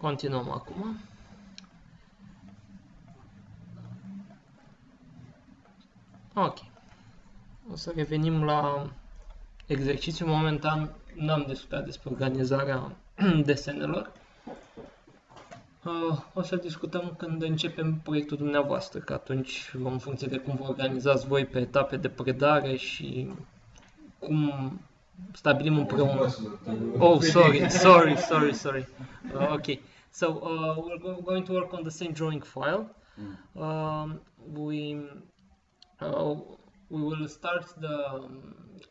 Continuăm acum. Ok. O să revenim la exercițiu. Momentan n-am discutat despre organizarea desenelor. O să discutăm când începem proiectul dumneavoastră, că atunci vom, în funcție de cum vă organizați voi pe etape de predare și cum stabilim împreună. Oh, sorry. Okay, so we're going to work on the same drawing file. We will start the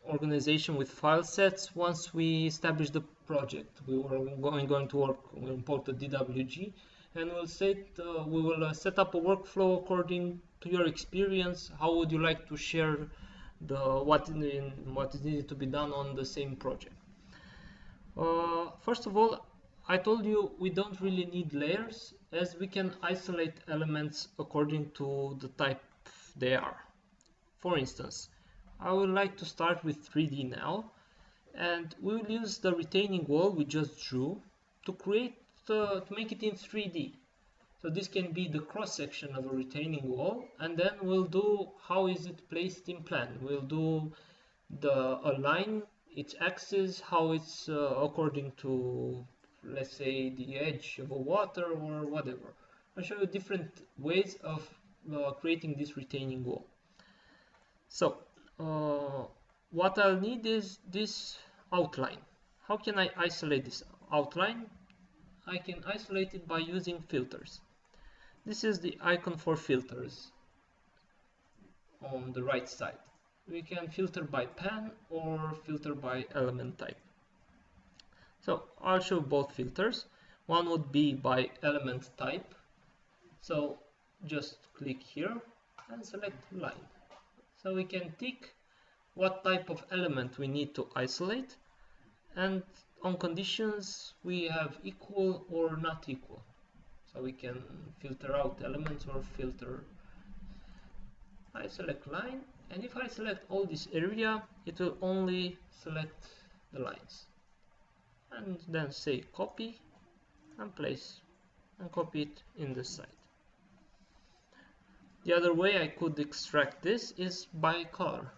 organization with file sets once we establish the project. We're going to work. We'll import the DWG, and we will set up a workflow according to your experience. How would you like to share what is needed to be done on the same project? First of all, I told you we don't really need layers, as we can isolate elements according to the type they are. For instance, I would like to start with 3D now, and we will use the retaining wall we just drew to make it in 3D. So this can be the cross section of a retaining wall, and then we'll do how is it placed in plan. We'll do align its axis, how it's according to, let's say, the edge of a water or whatever. I'll show you different ways of creating this retaining wall. So what I'll need is this outline. How can I isolate this outline? I can isolate it by using filters. This is the icon for filters on the right side. We can filter by pan or filter by element type. So I'll show both filters. One would be by element type. So just click here and select line. So we can tick what type of element we need to isolate, and on conditions we have equal or not equal. So we can filter out elements or filter. I select line, and if I select all this area, it will only select the lines. And then say copy and place and copy it in the side. The other way I could extract this is by color.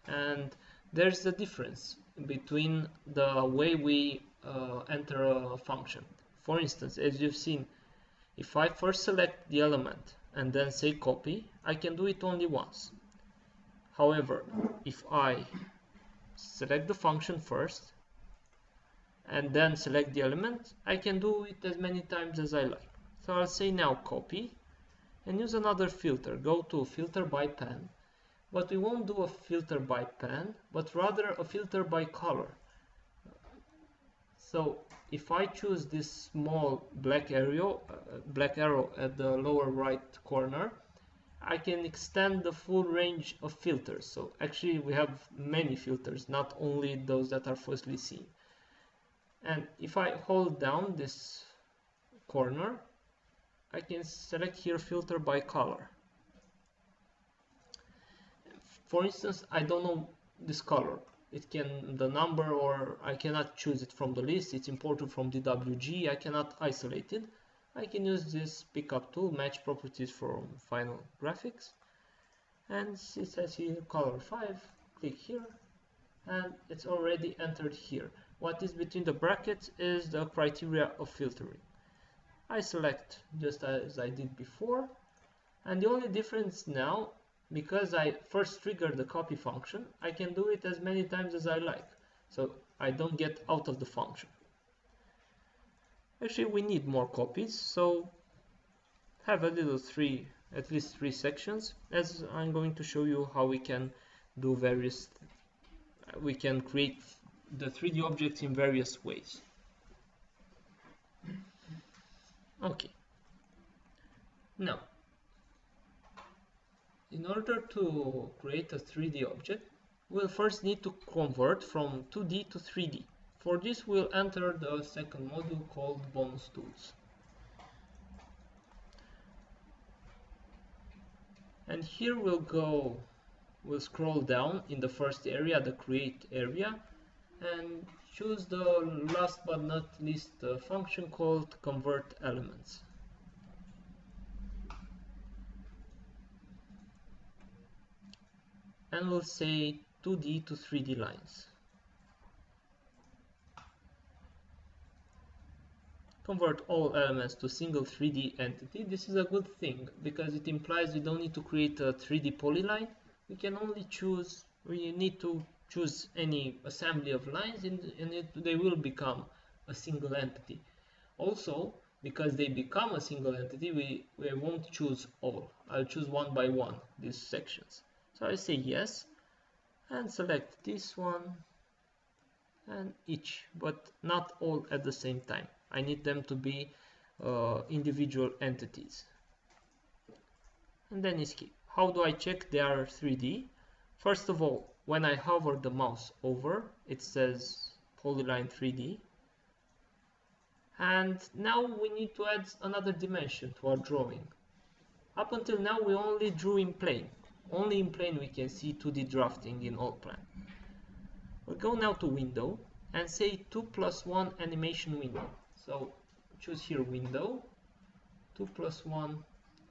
And there's the difference between the way we enter a function. For instance, as you've seen, if I first select the element and then say copy, I can do it only once. However, if I select the function first and then select the element, I can do it as many times as I like. So I'll say now copy and use another filter. Go to filter by pan, but we won't do a filter by pan, but rather a filter by color. So if I choose this small black arrow at the lower right corner, I can extend the full range of filters. So actually we have many filters, not only those that are firstly seen. And if I hold down this corner, I can select here filter by color. For instance, I don't know this color. It can the number, or I cannot choose it from the list. It's imported from DWG. I cannot isolate it. I can use this pickup tool, match properties from final graphics, and it says here color 5. Click here, and it's already entered here. What is between the brackets is the criteria of filtering. I select just as I did before, and the only difference now, because I first triggered the copy function, I can do it as many times as I like, so I don't get out of the function. Actually, we need more copies, so have a little at least three sections, as I'm going to show you how we can do we can create the 3D objects in various ways. Okay. Now, in order to create a 3D object, we'll first need to convert from 2D to 3D. For this, we'll enter the second module called Bonus Tools. And here we'll scroll down in the first area, the Create area, and choose the last but not least function called convert elements. And we'll say 2D to 3D lines. Convert all elements to single 3D entity. This is a good thing because it implies we don't need to create a 3D polyline. We need to choose any assembly of lines and they will become a single entity. Also, because they become a single entity, we won't choose all. I'll choose one by one these sections. So I say yes and select this one and each, but not all at the same time. I need them to be individual entities. And then escape. How do I check they are 3D? First of all, when I hover the mouse over, it says polyline 3D. And now we need to add another dimension to our drawing. Up until now we only drew in plane. Only in plane we can see 2D drafting in Allplan. We'll go now to window and say 2+1 animation window. So choose here window, 2+1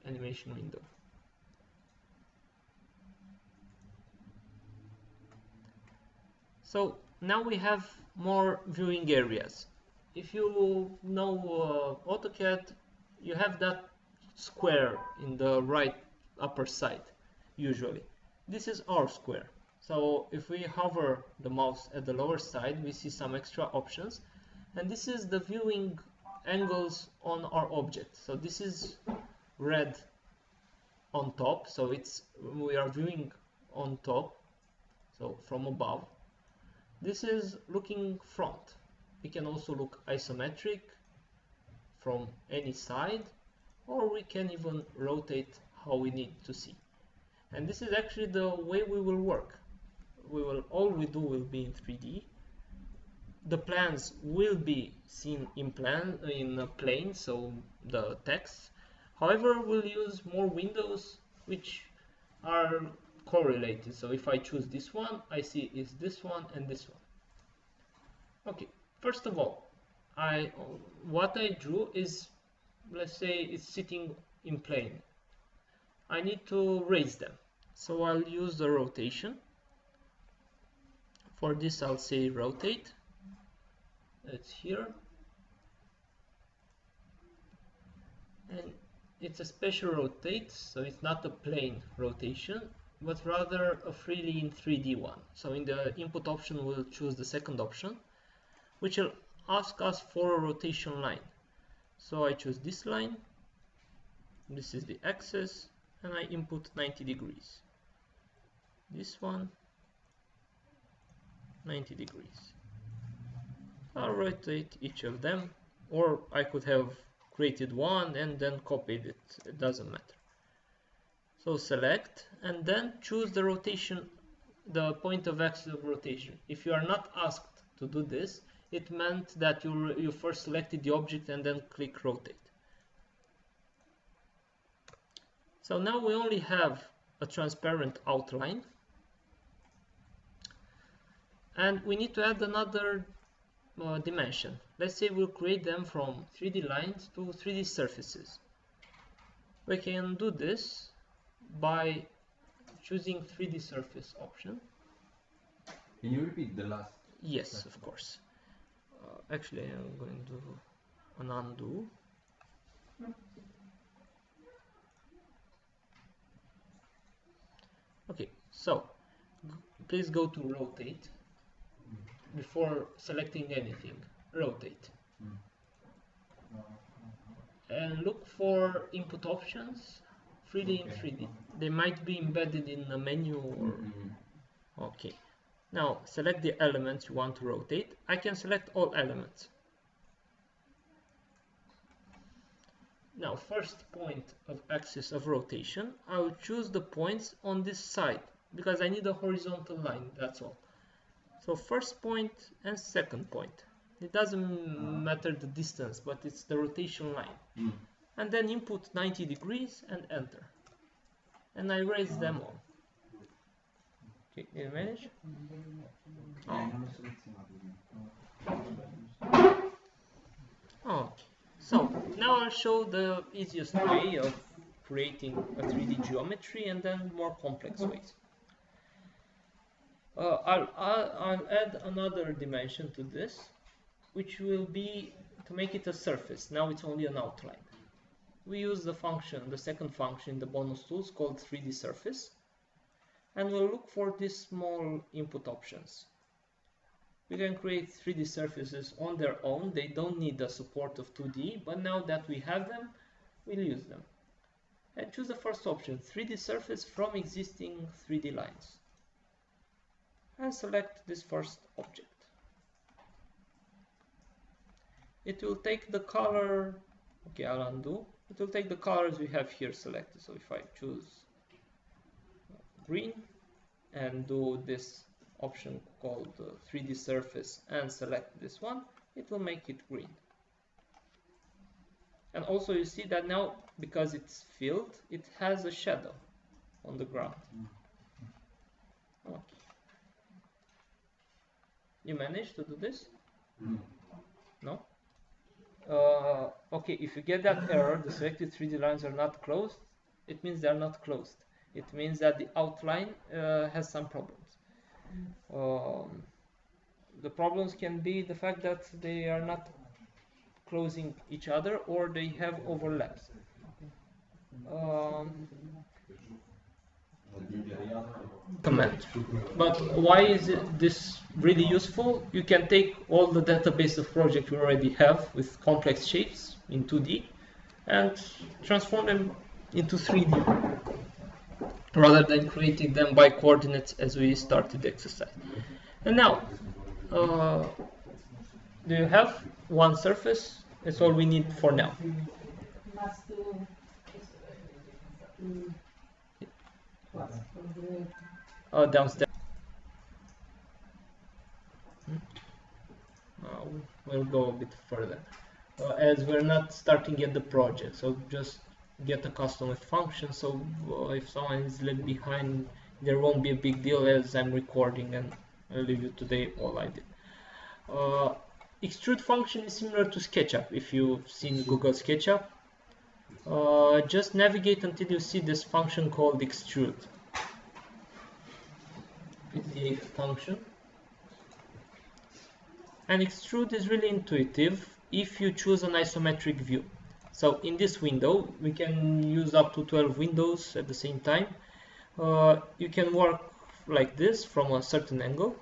animation window. So now we have more viewing areas. If you know AutoCAD, you have that square in the right upper side, usually. This is our square. So if we hover the mouse at the lower side, we see some extra options. And this is the viewing angles on our object. So this is red on top, so we are viewing on top, so from above. This is looking front. We can also look isometric from any side, or we can even rotate how we need to see. And this is actually the way we will work. All we do will be in 3D. The plans will be seen in plane, so the text. However, we'll use more windows which are correlated. So if I choose this one, I see is this one and this one. Okay, first of all, what I drew is, let's say it's sitting in plane. I need to raise them. So I'll use the rotation. For this I'll say rotate. It's here. And it's a special rotate, so it's not a plane rotation, but rather a freely in 3D one. So in the input option we'll choose the second option, which will ask us for a rotation line. So I choose this line, this is the axis, and I input 90 degrees. This one, 90 degrees. I'll rotate each of them, or I could have created one and then copied it, it doesn't matter. So select and then choose the rotation, the point of axis of rotation. If you are not asked to do this, it meant that you first selected the object and then click rotate. So now we only have a transparent outline, and we need to add another dimension. Let's say we'll create them from 3D lines to 3D surfaces. We can do this by choosing 3D surface option. Can you repeat the last? Yes, of course. Actually, I'm going to do an undo. Okay, so please go to rotate. Before selecting anything, rotate. And look for input options, freely in 3D. They might be embedded in a menu or... Okay. Now select the elements you want to rotate. I can select all elements. Now first point of axis of rotation, I will choose the points on this side because I need a horizontal line, that's all. So first point and second point. It doesn't matter the distance, but it's the rotation line. And then input 90 degrees and enter. And I raise them all. Okay, did you manage? Oh. Oh, so now I'll show the easiest way of creating a 3D geometry and then more complex ways. I'll add another dimension to this, which will be to make it a surface. Now it's only an outline. We use the function, the second function in the bonus tools called 3D surface, and we'll look for these small input options. We can create 3D surfaces on their own. They don't need the support of 2D, but now that we have them, we'll use them. And choose the first option, 3D surface from existing 3D lines. And select this first object. It will take the color, okay, I'll undo. It will take the colors we have here selected. So if I choose green and do this option called 3D surface and select this one, it will make it green. And also you see that now, because it's filled, it has a shadow on the ground. Okay. You managed to do this? No? Okay, if you get that error, the selected 3D lines are not closed, it means they are not closed. It means that the outline has some problems. The problems can be the fact that they are not closing each other or they have overlaps. Command. But why is this really useful? You can take all the database of projects you already have with complex shapes in 2D and transform them into 3D rather than creating them by coordinates as we started the exercise. And now, do you have one surface? That's all we need for now. Downstairs. We'll go a bit further. As we're not starting yet the project, so just get accustomed with functions. So if someone is left behind, there won't be a big deal as I'm recording and I'll leave you today all I did. Extrude function is similar to SketchUp. If you've seen Google SketchUp, just navigate until you see this function called extrude. It's the eighth function. And extrude is really intuitive if you choose an isometric view. So in this window, we can use up to 12 windows at the same time. You can work like this from a certain angle.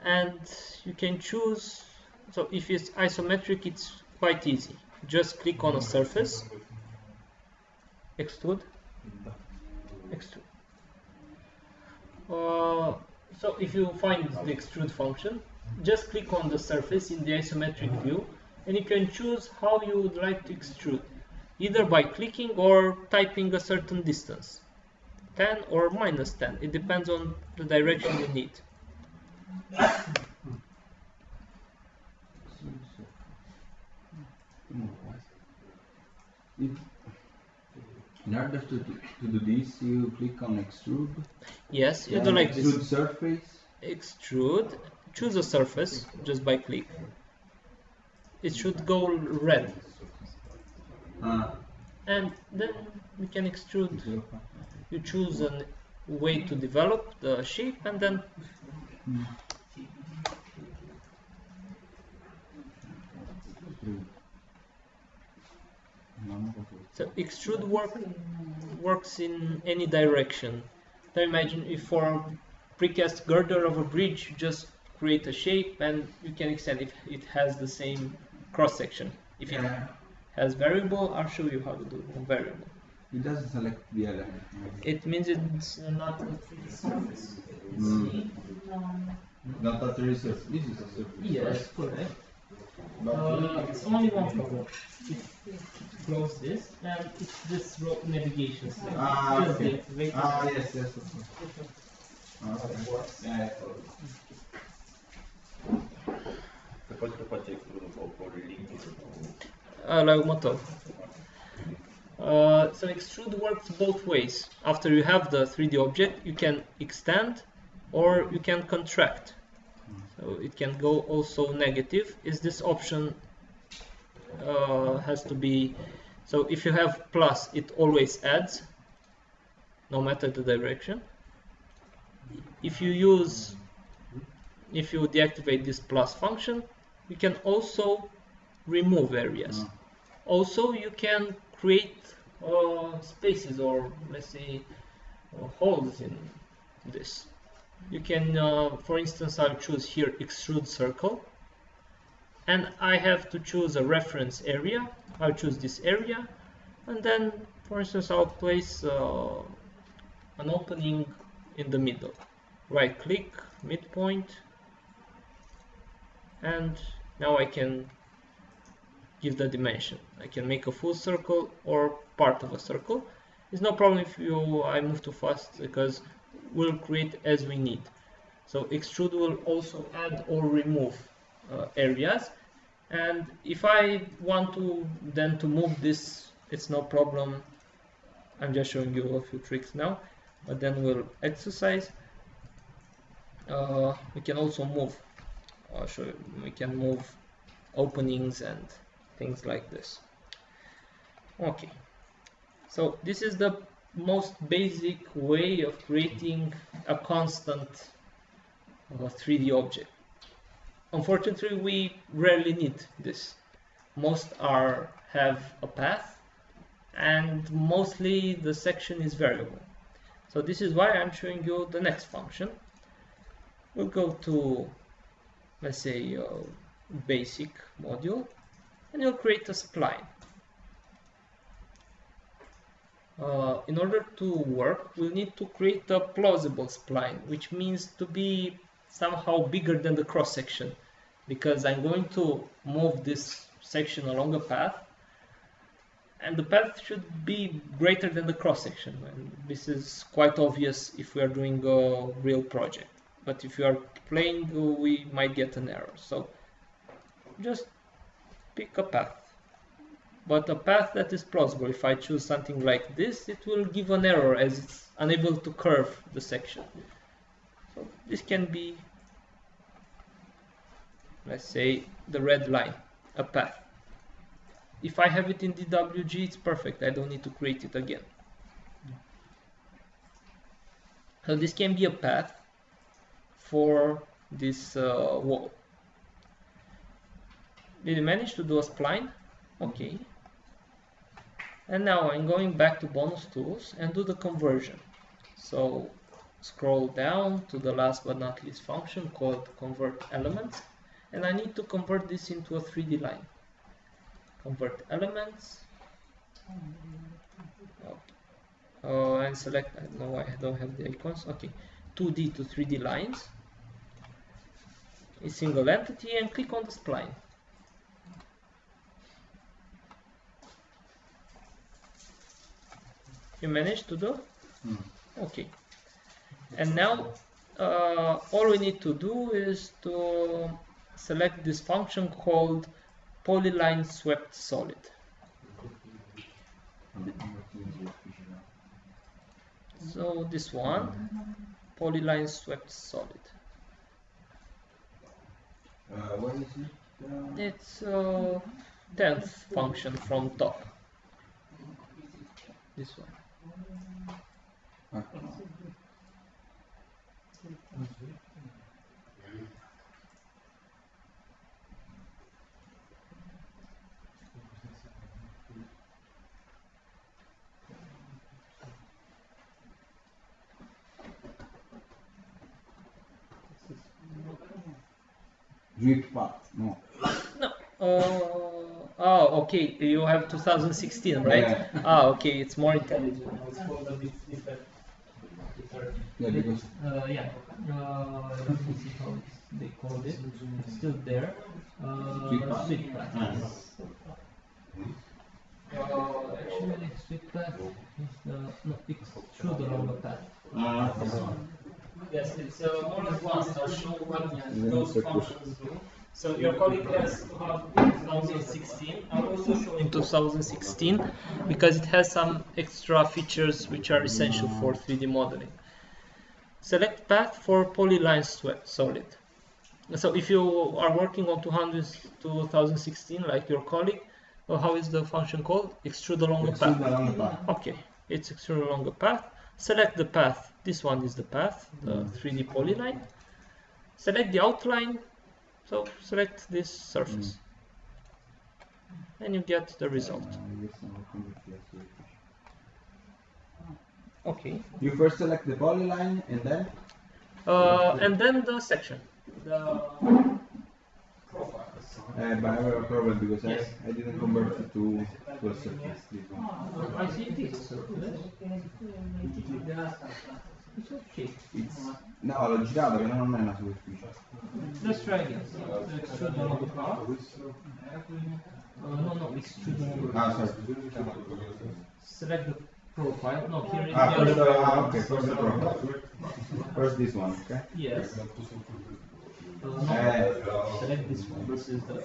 And you can choose, so if it's isometric, it's quite easy. Just click on a surface, extrude, extrude. So if you find the extrude function, just click on the surface in the isometric view and you can choose how you would like to extrude, either by clicking or typing a certain distance, 10 or minus 10. It depends on the direction you need. In order to do this, you click on extrude. Yes, you do like this. Extrude surface. Extrude. Choose a surface just by click. It should go red. And then we can extrude. You choose a way to develop the shape and then so extrude works in any direction. Now imagine if for a precast girder of a bridge, you just create a shape and you can extend if it has the same cross section. If it has variable, I'll show you how to do variable. It doesn't select the element. It means it's not a 3D surface. Not a 3D surface. This is a surface. Yes, correct. It's only one problem. Close this, and it's this navigation slide. Okay. Yes. So extrude works both ways. After you have the 3D object, you can extend or you can contract. so it can go also negative. Is this option has to be, so if you have plus, it always adds no matter the direction. If you deactivate this plus function, you can also remove areas. Also, you can create spaces, or let's say holes in this. You can, for instance, I'll choose here extrude circle, and I have to choose a reference area. I'll choose this area, and then, for instance, I'll place an opening in the middle. Right click, midpoint, and now I can give the dimension. I can make a full circle or part of a circle. It's no problem if I move too fast, because we'll create as we need. So extrude will also add or remove areas, and if I want to then to move this, it's no problem. I'm just showing you a few tricks now, but then we'll exercise. We can also move. I'll show you. We can move openings and things like this. Okay, so this is the most basic way of creating a constant 3D object. Unfortunately, we rarely need this. Most have a path, and mostly the section is variable. So this is why I'm showing you the next function. We'll go to, let's say, basic module, and you'll create a spline. In order to work, we'll need to create a plausible spline, which means to be somehow bigger than the cross section, because I'm going to move this section along a path, and the path should be greater than the cross section. And this is quite obvious if we are doing a real project, but if you are playing, we might get an error. So just pick a path, but a path that is plausible. If I choose something like this, it will give an error as it's unable to curve the section. So this can be, let's say, the red line, a path. If I have it in DWG, it's perfect. I don't need to create it again. So this can be a path for this wall. Did you manage to do a spline? Okay. And now I'm going back to bonus tools and do the conversion. So scroll down to the last but not least function called convert elements, and I need to convert this into a 3D line. Convert elements. Okay. And select, I don't know why I don't have the icons. Okay, 2D to 3D lines. A single entity, and click on the spline. You managed to do? Okay. And now all we need to do is to select this function called polyline swept solid. So this one, polyline swept solid. What is it? It's 10th function from top. This one. Okay. Drip path, no. No. Oh, okay. You have 2016, right? Yeah. Okay. It's more intelligent. It's called a bit different. Yeah, because Yeah. Let me see how they called it. It's still there. Sweet path. Actually, sweet path is the extrude along the path. Yes, it's more advanced. I'll show what those functions do. So your colleague has to have 2016. I'll also show in 2016 because it has some extra features which are essential for 3D modeling. Select path for polyline solid. So if you are working on 2016 like your colleague, how is the function called? Extrude along a path. Extrude along the path. Okay, it's extrude along a path. Select the path. This one is the path, the 3D polyline. Select the outline. So select this surface. And you get the result. Okay. You first select the polyline and then? And then the section. The profile. But I have a problem because Yes. I didn't convert it to a surface. This one. I see it is a surface. It's okay. No, l'ho girato che non è una superficie. Let's try again. Extrude along the path. No, extrude along the path. Ah, sorry. Select the profile. No, here is the First, other way. okay, first the profile. First this one, okay? Yes. No, select this one. This is the.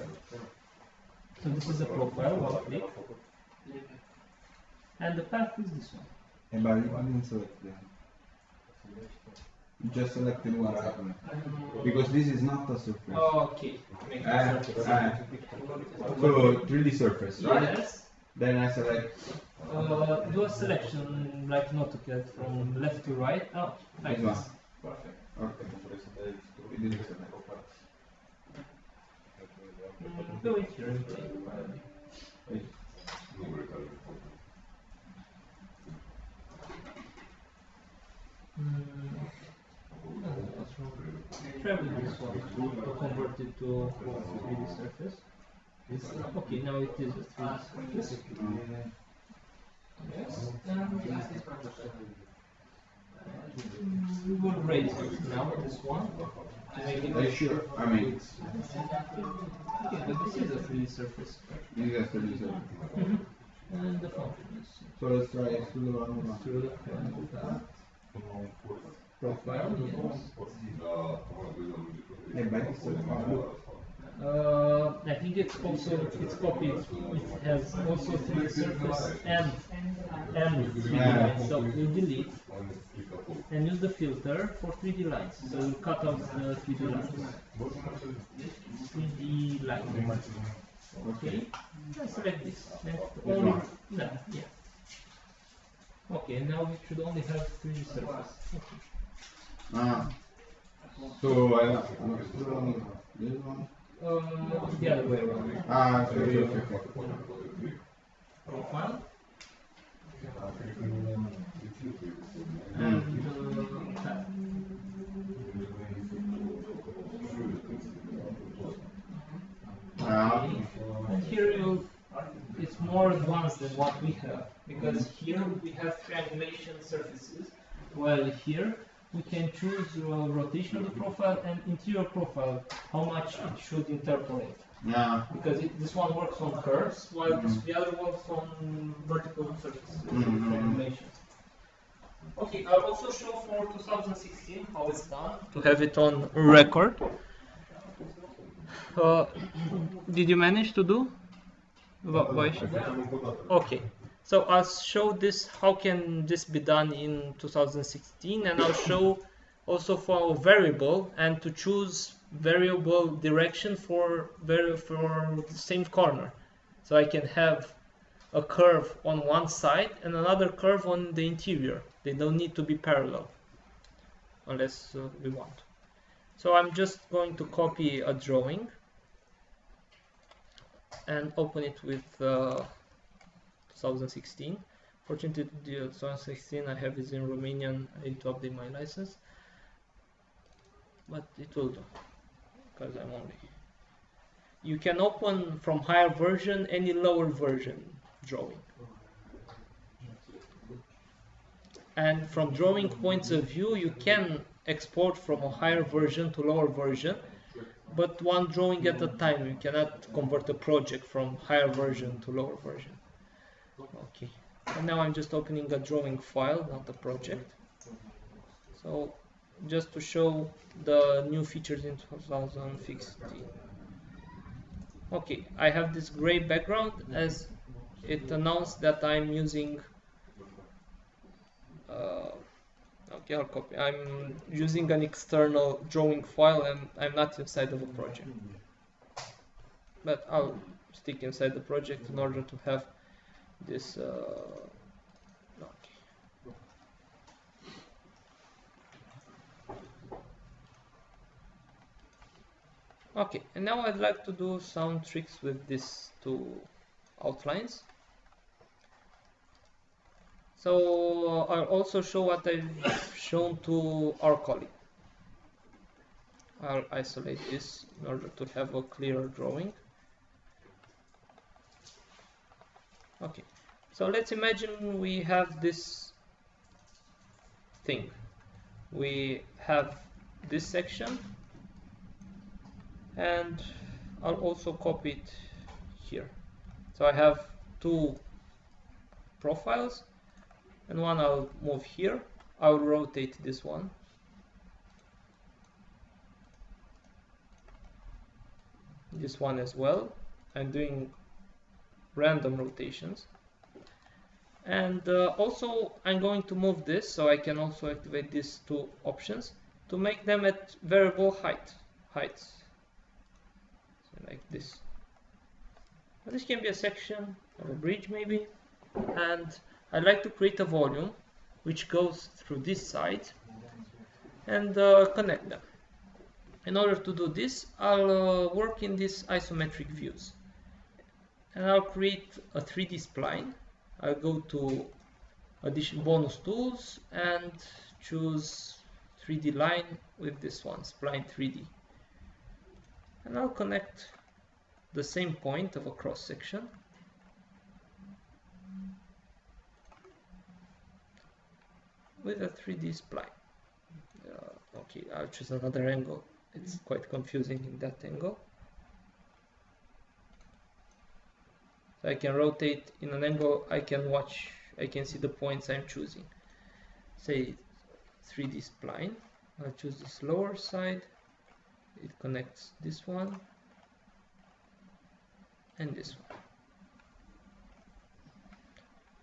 So this is the profile. One click. And the path is this one. But you didn't select them. You just selected one segment. Because this is not a surface. Okay. So 3D surface, right? Yes. Then I select. Do a selection like in AutoCAD from left to right. Oh, like This one. this. Perfect. Okay. We didn't select. Do it here. What's wrong? Try with this one to convert it to 3D surface. Okay, now it is a 3D surface. Yes. We will raise it now, this one. To make it Are you sure? I mean, okay, but this is a 3D surface. this is a 3D surface. And the function is So let's try extrude along the path. through the profile, yes. But it's I think it's copied. It has also 3D surface and 3D lines. So we'll delete and use the filter for 3D lines. So we'll cut out the 3D lines. 3D line. Okay. And select this. And only no, yeah. Okay, now we should only have 3D surface. Okay. So I extrude along the path. This one. The other way around. Okay. Profile. And tab. And here it's more advanced than what we have, because here we have triangulation surfaces, while here we can choose rotation of the profile and interior profile, how much it should interpolate. Yeah. Because this one works on curves, while the other works on vertical surfaces, triangulation. Okay, I'll also show for 2016 how it's done, to have it on record. Did you manage to do? Okay, so I'll show this, how can this be done in 2016, and I'll show also for a variable and to choose variable direction for the same corner. So I can have a curve on one side and another curve on the interior. They don't need to be parallel unless we want. So I'm just going to copy a drawing and open it with 2016. Fortunately, the 2016 I have is in Romanian. I need to update my license, but it will do because I'm only. You can open from higher version any lower version drawing, and from drawing points of view you can export from a higher version to lower version, but one drawing at a time. You cannot convert a project from higher version to lower version. Okay, and now I'm just opening a drawing file, not a project. So just to show the new features in 2016. Okay, I have this gray background as it announced that I'm using okay, Okay, I'll copy. I'm using an external drawing file and I'm not inside of a project. But I'll stick inside the project in order to have this. Okay, and now I'd like to do some tricks with these two outlines. So I'll also show what I've shown to our colleague. I'll isolate this in order to have a clearer drawing. Okay, so let's imagine we have this thing. We have this section, and I'll also copy it here. So I have two profiles, and one I'll move here. I'll rotate this one. This one as well. I'm doing random rotations. And also I'm going to move this, so I can also activate these two options to make them at variable heights. So like this. Now this can be a section of a bridge maybe. And I'd like to create a volume which goes through this side and connect them. In order to do this, I'll work in these isometric views. And I'll create a 3D spline. I'll go to Addition Bonus Tools and choose 3D line with this one, Spline 3D. And I'll connect the same point of a cross section with a 3D spline. Okay, I'll choose another angle. It's quite confusing in that angle. So I can rotate in an angle, I can see the points I'm choosing. Say 3D spline, I'll choose this lower side, it connects this one and this one.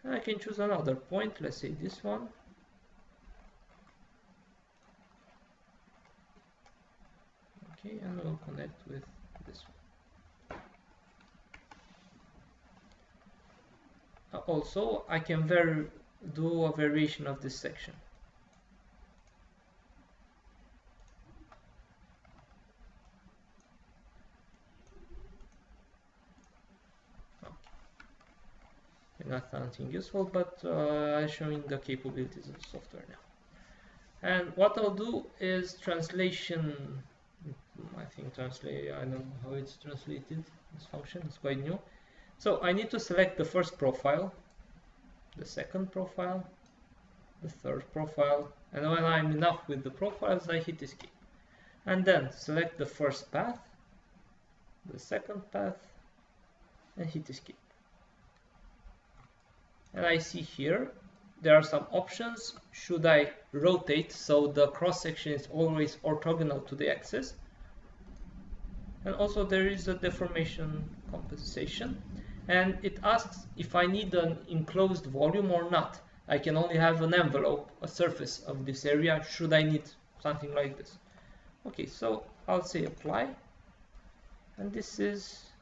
And I can choose another point, let's say this one. Okay, and we'll connect with this one. Also, I can do a variation of this section. Okay. Not something useful, but I'm showing the capabilities of the software now. And what I'll do is translation. I don't know how it's translated. This function is quite new. So I need to select the first profile, the second profile, the third profile, and when I'm enough with the profiles, I hit escape. And then select the first path, the second path, and hit escape. And I see here there are some options. Should I rotate so the cross section is always orthogonal to the axis? And also there is a deformation compensation, and it asks if I need an enclosed volume or not. I can only have an envelope, a surface of this area, should I need something like this. Okay, so I'll say apply, and this is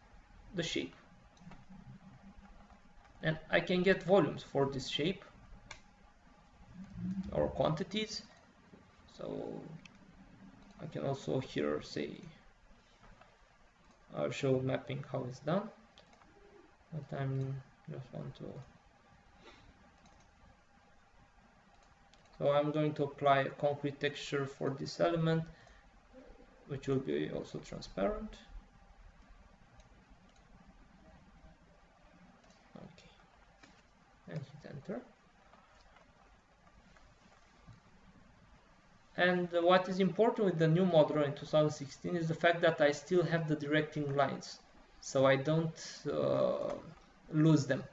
the shape. And I can get volumes for this shape or quantities. So I can also here say, I'll show mapping how it's done, but I'm just want to. So I'm going to apply a concrete texture for this element, which will be also transparent. Okay, and hit enter. And what is important with the new model in 2016 is the fact that I still have the directing lines, so I don't lose them.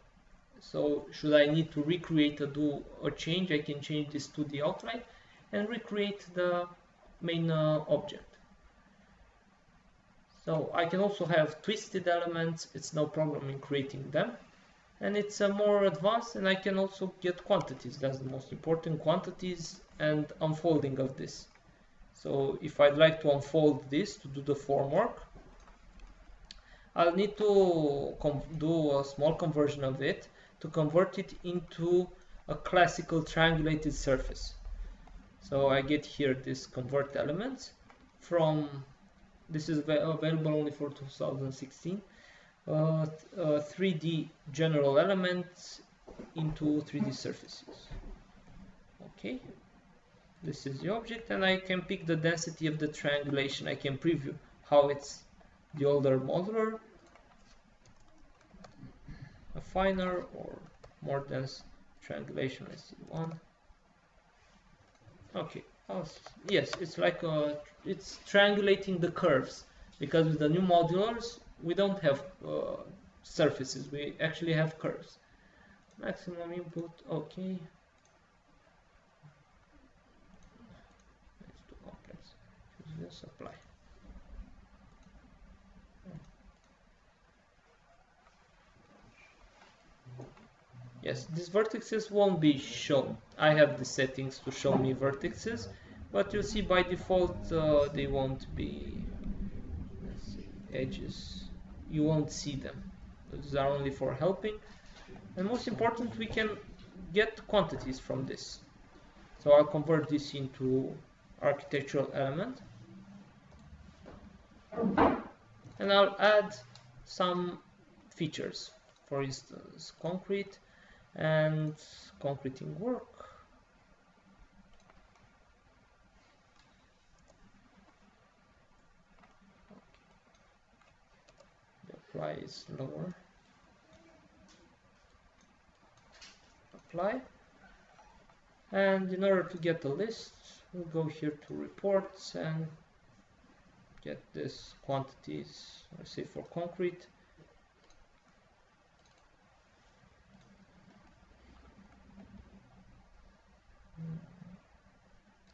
So should I need to recreate or do a change, I can change this to the outline and recreate the main object. So I can also have twisted elements, it's no problem in creating them. And it's more advanced, and I can also get quantities. That's the most important, quantities and unfolding of this. So if I'd like to unfold this to do the formwork, I'll need to do a small conversion of it to convert it into a classical triangulated surface. So I get here this convert elements from, this is available only for 2016, 3D general elements into 3D surfaces. Okay, this is the object, and I can pick the density of the triangulation. I can preview how it's the older modular, a finer or more dense triangulation. Let's see, one. Okay, yes, it's like it's triangulating the curves, because with the new modulars we don't have surfaces, we actually have curves. Maximum input, okay. It's too complex. Choose this, apply. Yes, these vertices won't be shown. I have the settings to show me vertices, but you'll see by default they won't be, let's see, edges. You won't see them. Those are only for helping. And most important, we can get quantities from this. So I'll convert this into architectural element. And I'll add some features. For instance, concrete and concreting work. The apply is lower. Apply. And in order to get the list, we'll go here to reports and get this quantities, let's say for concrete.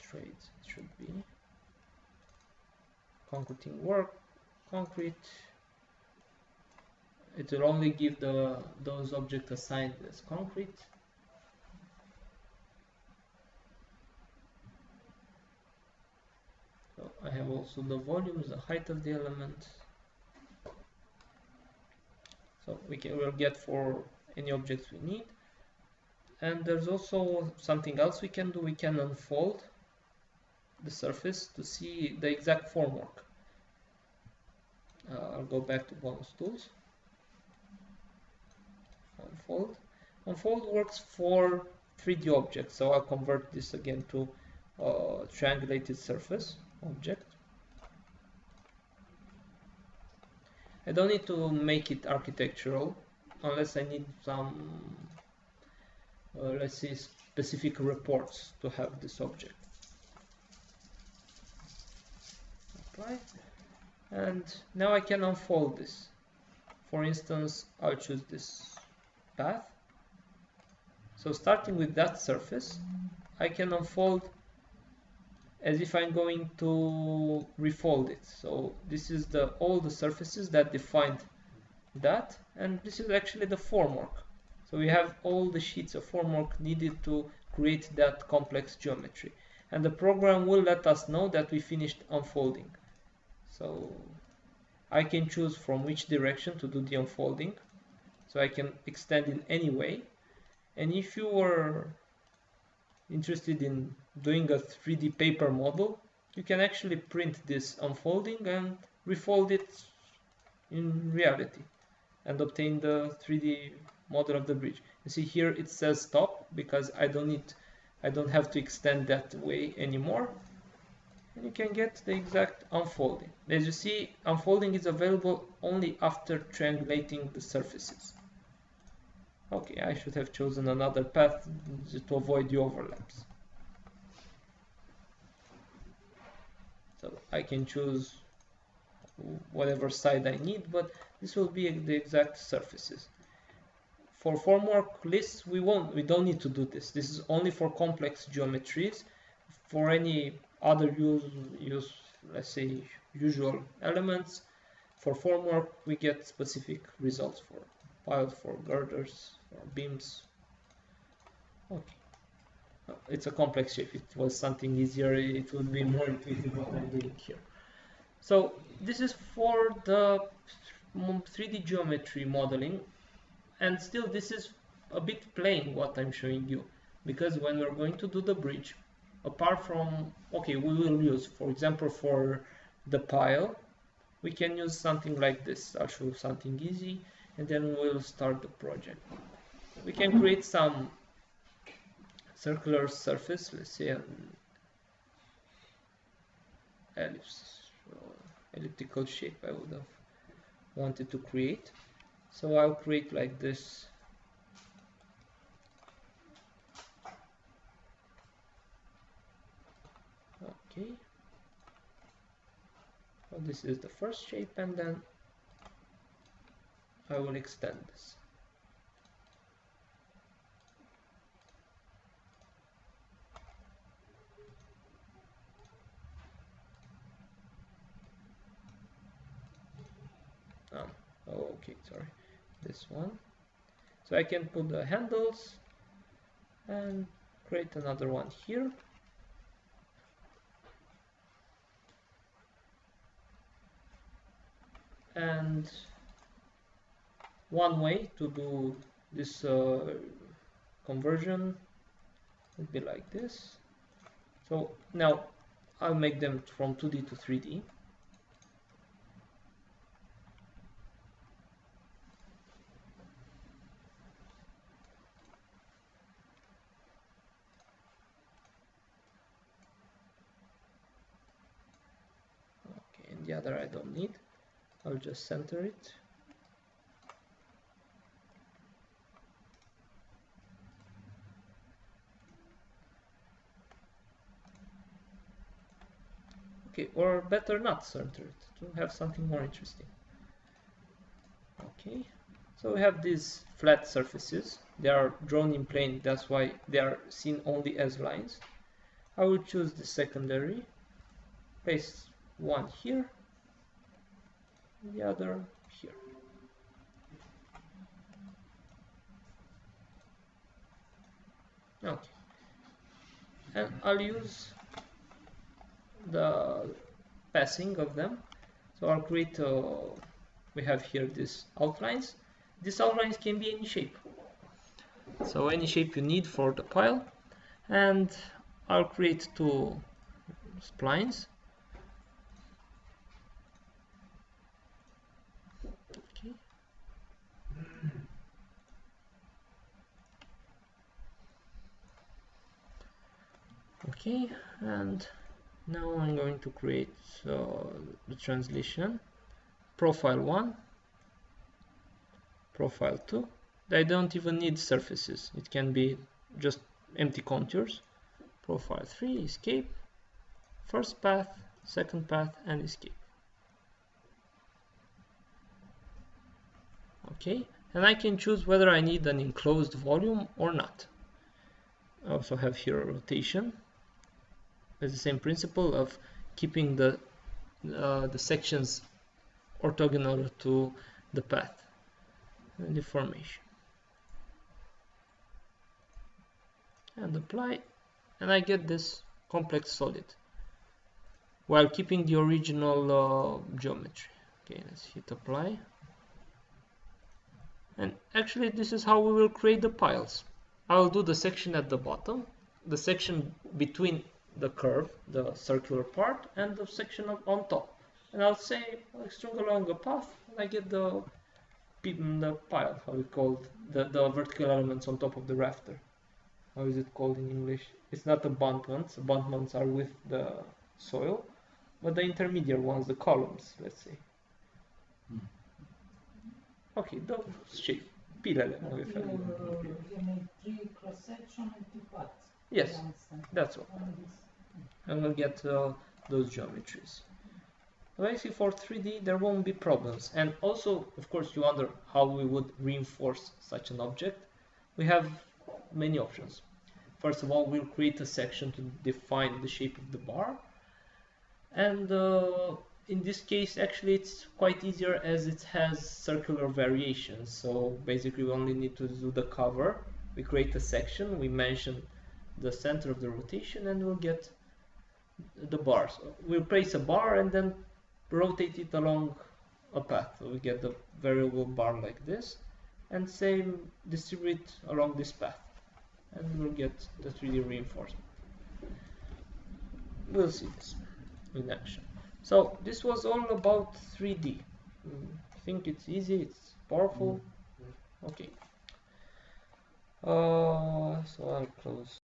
Trades should be concreting work, concrete. It will only give those objects assigned as concrete. So I have also the volumes, the height of the element. So we'll get for any objects we need. And there's also something else we can do. We can unfold the surface to see the exact formwork. I'll go back to bonus tools. Unfold. Unfold works for 3D objects, so I'll convert this again to triangulated surface object. I don't need to make it architectural unless I need some, let's say, specific reports to have this object. Apply. And now I can unfold this. For instance, I'll choose this path. So starting with that surface, I can unfold as if I'm going to refold it. So this is all the surfaces that defined that, and this is actually the formwork. So we have all the sheets of formwork needed to create that complex geometry, and the program will let us know that we finished unfolding. So I can choose from which direction to do the unfolding, so I can extend in any way. And if you were interested in doing a 3D paper model, you can actually print this unfolding and refold it in reality and obtain the 3D model of the bridge. You see here it says stop because I don't have to extend that way anymore. And you can get the exact unfolding. As you see, unfolding is available only after triangulating the surfaces. Okay, I should have chosen another path to avoid the overlaps. So I can choose whatever side I need, but this will be the exact surfaces. For formwork lists, we don't need to do this. This is only for complex geometries. For any other use, let's say, usual elements, for formwork we get specific results for piles, for girders, for beams. Okay. It's a complex shape. If it was something easier, it would be more intuitive what I'm doing here. So this is for the 3D geometry modeling, and still this is a bit plain what I'm showing you, because when we're going to do the bridge, apart from, okay, we will use, for example, for the pile, we can use something like this. I'll show you something easy, and then we'll start the project. We can create some circular surface, let's say an elliptical shape I would have wanted to create. So I'll create like this. Okay. So this is the first shape, and then I will extend this. Oh, okay, sorry, this one. So I can put the handles and create another one here. And one way to do this conversion would be like this. So now I'll make them from 2D to 3D. Okay, and the other I don't need. I'll just center it. Okay, or better not center it to have something more interesting. Okay, so we have these flat surfaces. They are drawn in plane, that's why they are seen only as lines. I will choose the secondary, place one here, the other here. Okay, and I'll use the passing of them. So I'll create we have here these outlines. These outlines can be any shape, so any shape you need for the pile. And I'll create two splines. Okay. Okay, and now I'm going to create the translation. Profile 1, profile 2. They don't even need surfaces, it can be just empty contours. Profile 3, escape, first path, second path, and escape. Okay, and I can choose whether I need an enclosed volume or not. I also have here a rotation. It's the same principle of keeping the sections orthogonal to the path and deformation. And apply, and I get this complex solid while keeping the original geometry. Okay, let's hit apply. And actually this is how we will create the piles. I'll do the section at the bottom, the section between the curve, the circular part, and the section on top. And I'll say I'll string along a path, and I get the pile, how we call it, the vertical elements on top of the rafter. How is it called in English? It's not abutments. Abutments are with the soil, but the intermediate ones, the columns, let's say. Okay, the shape. Pilele. You made 3 cross section and 2 parts. Yes, that's all. And we'll get those geometries. Basically for 3D there won't be problems. And also, of course, you wonder how we would reinforce such an object. We have many options. First of all, we'll create a section to define the shape of the bar. And in this case, actually, it's quite easier as it has circular variations. So basically, we only need to do the cover. We create a section. We mention the center of the rotation, and we'll get the bars. We'll place a bar and then rotate it along a path. So we get the variable bar like this, and same distribute along this path, and we'll get the 3D reinforcement. We'll see this in action. So this was all about 3D. I think it's easy, it's powerful. Okay. So I'll close